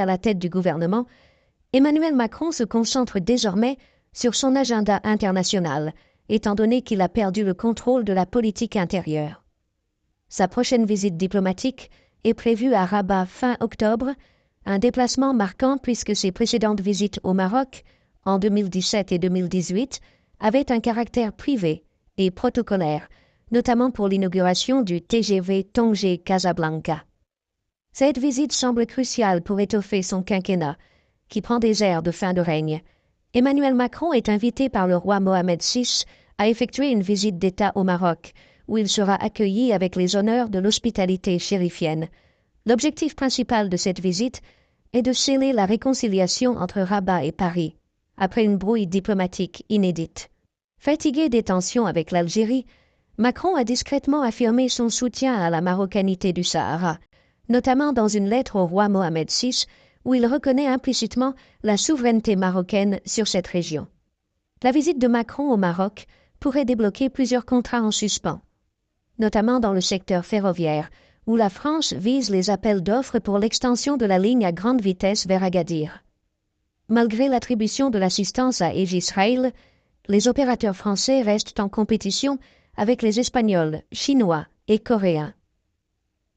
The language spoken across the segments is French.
à la tête du gouvernement, Emmanuel Macron se concentre désormais sur son agenda international, étant donné qu'il a perdu le contrôle de la politique intérieure. Sa prochaine visite diplomatique est prévue à Rabat fin octobre, un déplacement marquant puisque ses précédentes visites au Maroc, en 2017 et 2018, avaient un caractère privé et protocolaire, notamment pour l'inauguration du TGV Tanger-Casablanca. Cette visite semble cruciale pour étoffer son quinquennat, qui prend des airs de fin de règne. Emmanuel Macron est invité par le roi Mohamed VI à effectuer une visite d'État au Maroc, où il sera accueilli avec les honneurs de l'hospitalité chérifienne. L'objectif principal de cette visite est de sceller la réconciliation entre Rabat et Paris, après une brouille diplomatique inédite. Fatigué des tensions avec l'Algérie, Macron a discrètement affirmé son soutien à la marocanité du Sahara, notamment dans une lettre au roi Mohamed VI, où il reconnaît implicitement la souveraineté marocaine sur cette région. La visite de Macron au Maroc pourrait débloquer plusieurs contrats en suspens, notamment dans le secteur ferroviaire, où la France vise les appels d'offres pour l'extension de la ligne à grande vitesse vers Agadir. Malgré l'attribution de l'assistance à Aegis Rail, les opérateurs français restent en compétition avec les Espagnols, Chinois et Coréens.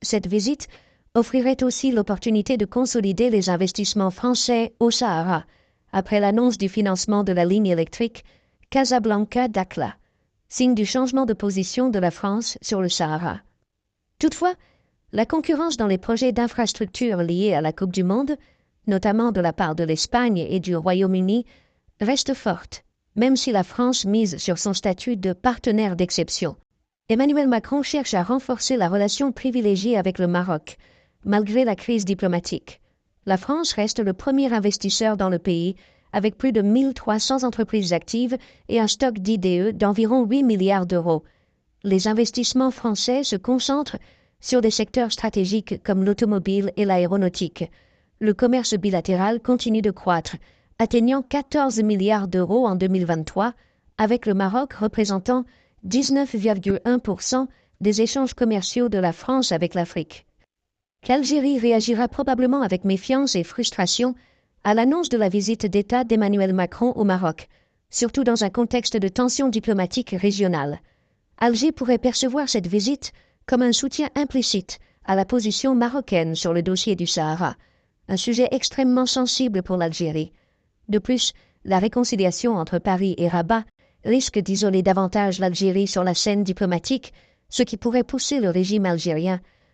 Cette visite offrirait aussi l'opportunité de consolider les investissements français au Sahara, après l'annonce du financement de la ligne électrique Casablanca-Dakhla, signe du changement de position de la France sur le Sahara. Toutefois, la concurrence dans les projets d'infrastructures liés à la Coupe du Monde, notamment de la part de l'Espagne et du Royaume-Uni, reste forte, même si la France mise sur son statut de partenaire d'exception. Emmanuel Macron cherche à renforcer la relation privilégiée avec le Maroc, malgré la crise diplomatique. La France reste le premier investisseur dans le pays, avec plus de 1300 entreprises actives et un stock d'IDE d'environ 8 milliards d'euros. Les investissements français se concentrent sur des secteurs stratégiques comme l'automobile et l'aéronautique. Le commerce bilatéral continue de croître, atteignant 14 milliards d'euros en 2023, avec le Maroc représentant 19,1% des échanges commerciaux de la France avec l'Afrique. L'Algérie réagira probablement avec méfiance et frustration à l'annonce de la visite d'État d'Emmanuel Macron au Maroc, surtout dans un contexte de tensions diplomatiques régionales. Alger pourrait percevoir cette visite comme un soutien implicite à la position marocaine sur le dossier du Sahara, un sujet extrêmement sensible pour l'Algérie. De plus, la réconciliation entre Paris et Rabat risque d'isoler davantage l'Algérie sur la scène diplomatique, ce qui pourrait pousser le régime algérien